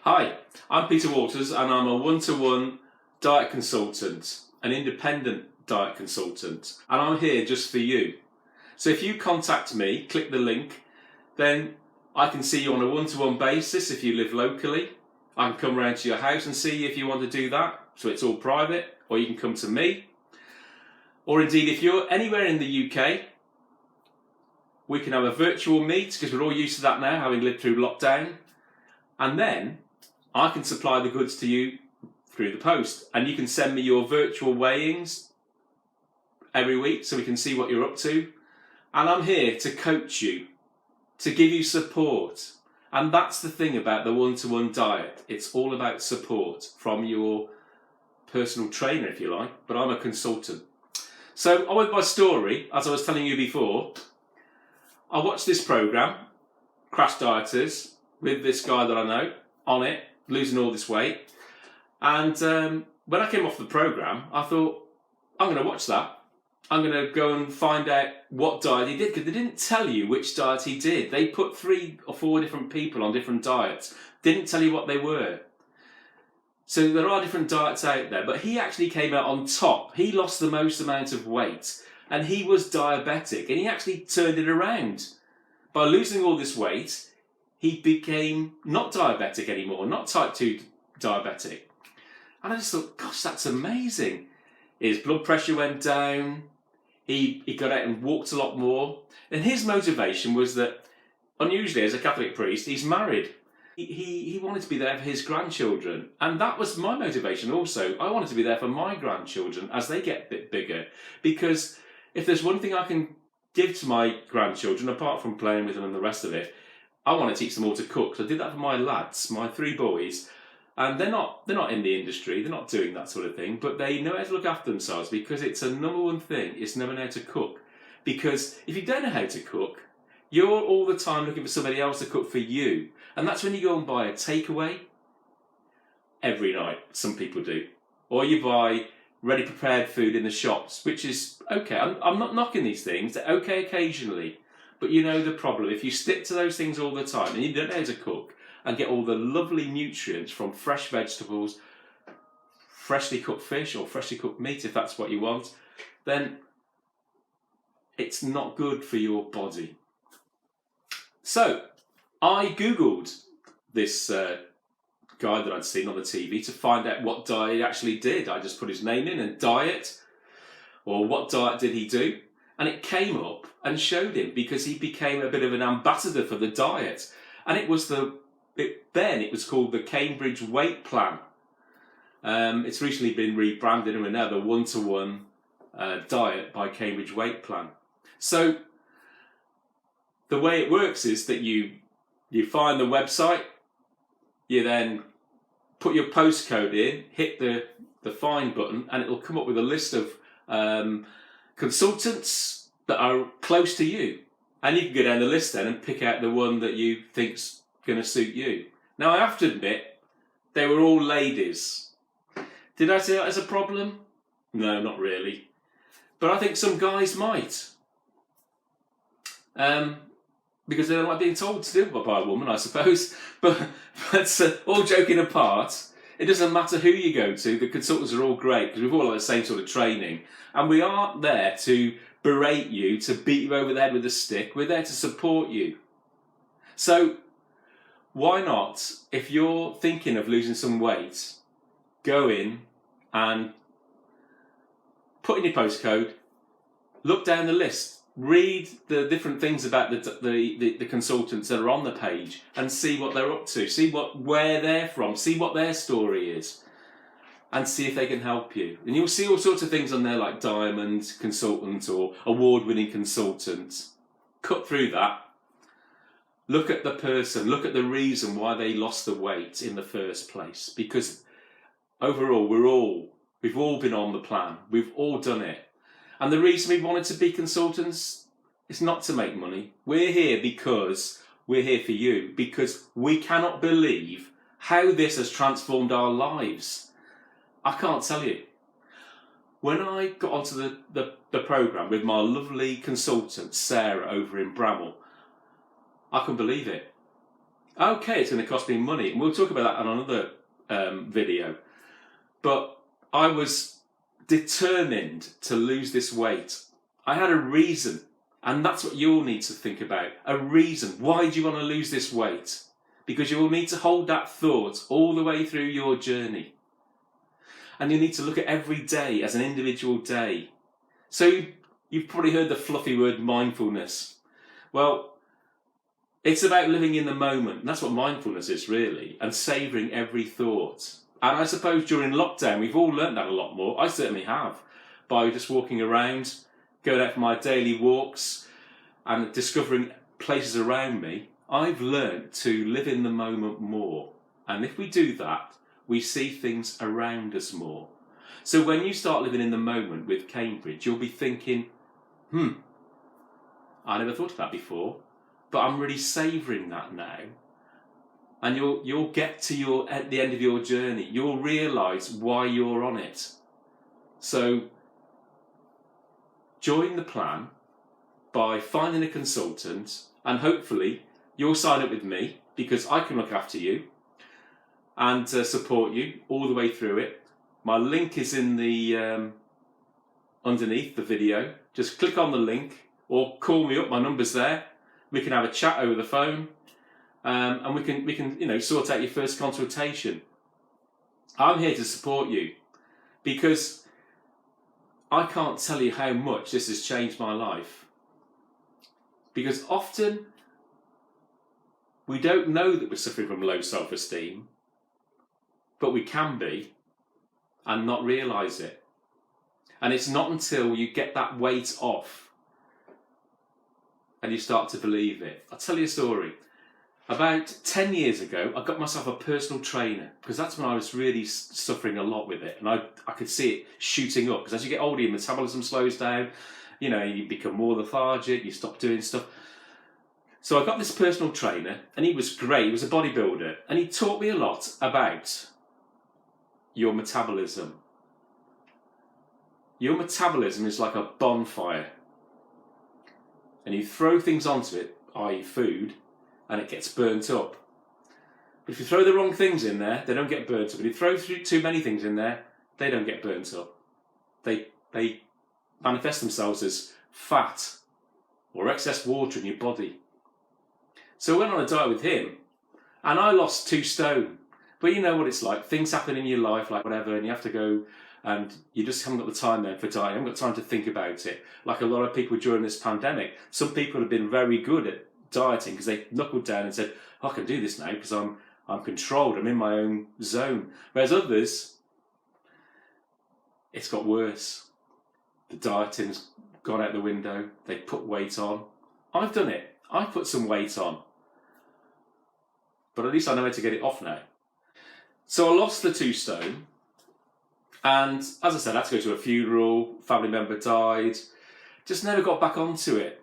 Hi, I'm Peter Walters and I'm a one-to-one diet consultant, an independent diet consultant, and I'm here just for you. So if you contact me, click the link, then I can see you on a one-to-one basis if you live locally. I can come round to your house and see if you want to do that, so it's all private, or you can come to me. Or indeed, if you're anywhere in the UK, we can have a virtual meet, because we're all used to that now, having lived through lockdown. And then I can supply the goods to you through the post, and you can send me your virtual weighings every week so we can see what you're up to. And I'm here to coach you, to give you support. And that's the thing about the one-to-one diet. It's all about support from your personal trainer, if you like, but I'm a consultant. So on with my story, as I was telling you before, I watched this program, Crash Dieters, with this guy that I know on it, losing all this weight. And when I came off the program, I thought, I'm going to watch that. I'm going to go and find out what diet he did, because they didn't tell you which diet he did. They put 3 or 4 different people on different diets, didn't tell you what they were. So there are different diets out there, but he actually came out on top. He lost the most amount of weight, and he was diabetic, and he actually turned it around. By losing all this weight, he became not diabetic anymore, not type 2 diabetic. And I just thought, gosh, that's amazing. His blood pressure went down, he got out and walked a lot more. And his motivation was that, unusually as a Catholic priest, he's married. He wanted to be there for his grandchildren. And that was my motivation also. I wanted to be there for my grandchildren as they get a bit bigger. Because if there's one thing I can give to my grandchildren, apart from playing with them and the rest of it, I want to teach them all to cook. So I did that for my lads, my 3 boys. And they're not in the industry, they're not doing that sort of thing, but they know how to look after themselves, because it's a number one thing, is knowing how to cook. Because if you don't know how to cook, you're all the time looking for somebody else to cook for you. And that's when you go and buy a takeaway every night, some people do. Or you buy ready prepared food in the shops, which is okay. I'm not knocking these things, they're okay occasionally. But you know the problem, if you stick to those things all the time and you don't know how to cook and get all the lovely nutrients from fresh vegetables, freshly cooked fish or freshly cooked meat if that's what you want, then it's not good for your body. So I googled this guy that I'd seen on the TV to find out what diet he actually did. I just put his name in and diet, or what diet did he do? And it came up and showed him, because he became a bit of an ambassador for the diet. And it was it was called the Cambridge Weight Plan. It's recently been rebranded, and we're now the one-to-one diet by Cambridge Weight Plan. So the way it works is that you find the website, you then put your postcode in, hit the find button, and it'll come up with a list of consultants that are close to you, and you can go down the list then and pick out the one that you think's going to suit you. Now I have to admit, they were all ladies. Did I say that as a problem? No, not really. But I think some guys might, because they don't like being told to do it by a woman, I suppose. But all joking apart, it doesn't matter who you go to. The consultants are all great, because we've all had the same sort of training. And we aren't there to berate you, to beat you over the head with a stick. We're there to support you. So why not, if you're thinking of losing some weight, go in and put in your postcode, look down the list, read the different things about the consultants that are on the page, and see what they're up to, see where they're from, see what their story is, and see if they can help you. And you'll see all sorts of things on there like diamond consultant or award-winning consultant. Cut through that. Look at the person, look at the reason why they lost the weight in the first place. Because overall, we've all been on the plan. We've all done it. And the reason we wanted to be consultants is not to make money. We're here because we're here for you. Because we cannot believe how this has transformed our lives. I can't tell you. When I got onto the programme with my lovely consultant, Sarah, over in Bramwell, I couldn't believe it. Okay, it's going to cost me money, and we'll talk about that on another video. But I was determined to lose this weight. I had a reason, and that's what you'll need to think about. A reason. Why do you want to lose this weight? Because you will need to hold that thought all the way through your journey. And you need to look at every day as an individual day. So you've probably heard the fluffy word mindfulness. Well, it's about living in the moment. And that's what mindfulness is, really, and savouring every thought. And I suppose during lockdown, we've all learnt that a lot more. I certainly have, by just walking around, going out for my daily walks and discovering places around me. I've learnt to live in the moment more. And if we do that, we see things around us more. So when you start living in the moment with Cambridge, you'll be thinking, I never thought of that before, but I'm really savouring that now. And you'll get to at the end of your journey, you'll realise why you're on it. So join the plan by finding a consultant, and hopefully you'll sign up with me, because I can look after you and support you all the way through it. My link is in the underneath the video. Just click on the link or call me up. My number's there. We can have a chat over the phone, and we can sort out your first consultation. I'm here to support you, because I can't tell you how much this has changed my life. Because often we don't know that we're suffering from low self-esteem, but we can be and not realise it. And it's not until you get that weight off and you start to believe it. I'll tell you a story. About 10 years ago, I got myself a personal trainer, because that's when I was really suffering a lot with it. And I could see it shooting up, because as you get older, your metabolism slows down, you become more lethargic, you stop doing stuff. So I got this personal trainer, and he was great. He was a bodybuilder, and he taught me a lot about your metabolism. Your metabolism is like a bonfire, and you throw things onto it, i.e. food, and it gets burnt up. But if you throw the wrong things in there, they don't get burnt up. If you throw too many things in there, they don't get burnt up. They manifest themselves as fat or excess water in your body. So I went on a diet with him, and I lost 2 stone. But you know what it's like. Things happen in your life, like whatever, and you have to go, and you just haven't got the time then for diet. You haven't got time to think about it. Like a lot of people during this pandemic, some people have been very good at dieting because they knuckled down and said, I can do this now because I'm controlled, I'm in my own zone. Whereas others, it's got worse. The dieting's gone out the window, they put weight on. I've done it. I've put some weight on. But at least I know how to get it off now. So I lost the 2 stone, and as I said, I had to go to a funeral, family member died, just never got back onto it.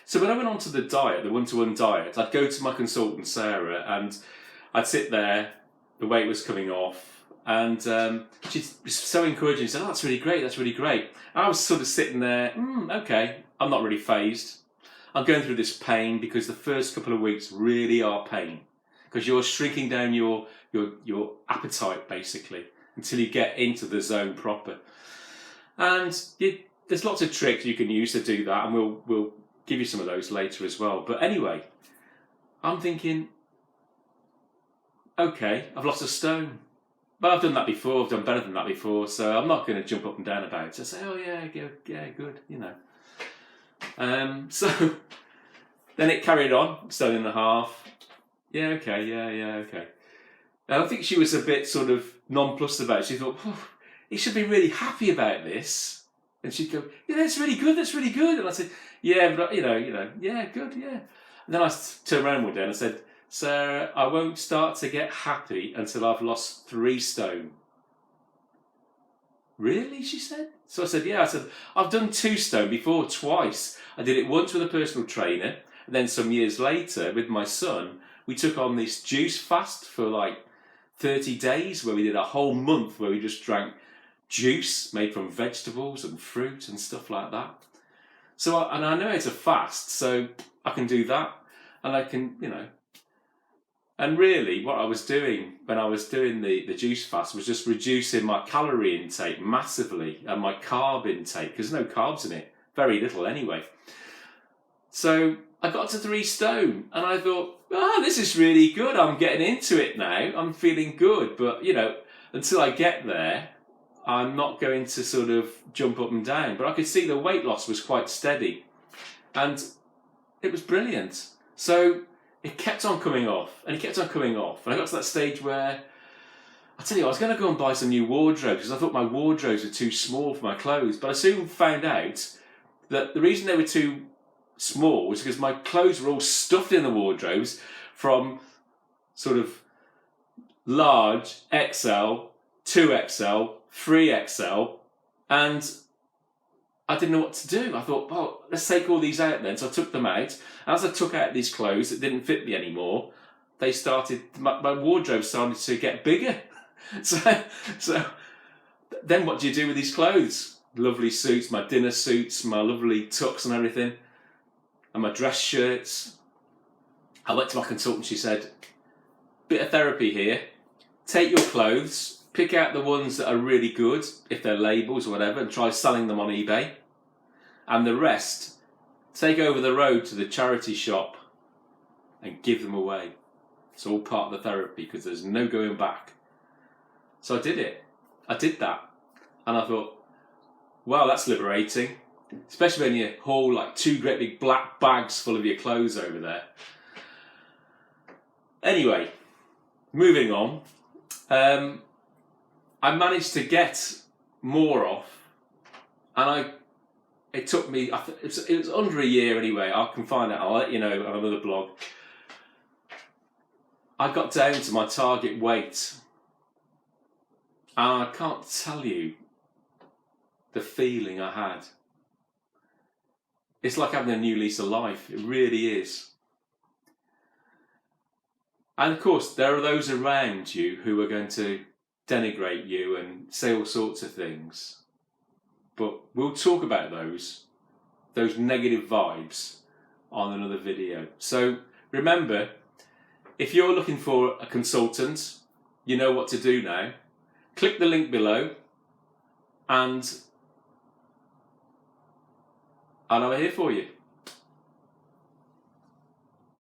So when I went onto the diet, the one-to-one diet, I'd go to my consultant, Sarah, and I'd sit there, the weight was coming off, and she was so encouraging. She said, that's really great, that's really great. And I was sort of sitting there, okay, I'm not really phased. I'm going through this pain because the first couple of weeks really are pain, because you're shrinking down your appetite, basically, until you get into the zone proper. And there's lots of tricks you can use to do that, and we'll give you some of those later as well. But anyway, I'm thinking, okay, I've lost a stone. But I've done that before, I've done better than that before, so I'm not going to jump up and down about it. I say, oh yeah, good, So then it carried on, stone and a half. Yeah, okay. And I think she was a bit sort of nonplussed about it. She thought, he should be really happy about this. And she'd go, yeah, that's really good. And I said, yeah, but yeah, good, yeah. And then I turned around one day and I said, Sarah, I won't start to get happy until I've lost 3 stone. Really? She said. So I said, yeah. I said, I've done 2 stone before, twice. I did it once with a personal trainer, and then some years later with my son, we took on this juice fast for like 30 days, where we did a whole month where we just drank juice made from vegetables and fruit and stuff like that. So, I know how to fast, so I can do that, and I can, And really what I was doing when I was doing the juice fast was just reducing my calorie intake massively and my carb intake, because there's no carbs in it, very little anyway. So I got to 3 stone and I thought, this is really good. I'm getting into it now. I'm feeling good. But, you know, until I get there, I'm not going to sort of jump up and down. But I could see the weight loss was quite steady and it was brilliant. So it kept on coming off and it kept on coming off. And I got to that stage where, I tell you, I was going to go and buy some new wardrobes because I thought my wardrobes were too small for my clothes. But I soon found out that the reason they were too small was because my clothes were all stuffed in the wardrobes from sort of large, XL, 2XL, 3XL, and I didn't know what to do. I thought, well, let's take all these out then. So I took them out. As I took out these clothes that didn't fit me anymore, they started, my wardrobe started to get bigger. So then what do you do with these clothes? Lovely suits, my dinner suits, my lovely tux and everything, and my dress shirts. I went to my consultant, she said, bit of therapy here. Take your clothes, pick out the ones that are really good, if they're labels or whatever, and try selling them on eBay. And the rest, take over the road to the charity shop and give them away. It's all part of the therapy because there's no going back. So I did it. I did that. And I thought, wow, that's liberating. Especially when you haul like 2 great big black bags full of your clothes over there. Anyway, moving on. I managed to get more off, and it took me, it was under a year anyway. I can find out, I'll let you know on another blog. I got down to my target weight, and I can't tell you the feeling I had. It's like having a new lease of life. It really is. And of course, there are those around you who are going to denigrate you and say all sorts of things. But we'll talk about those negative vibes on another video. So remember, if you're looking for a consultant, you know what to do now. Click the link below and I'm here for you.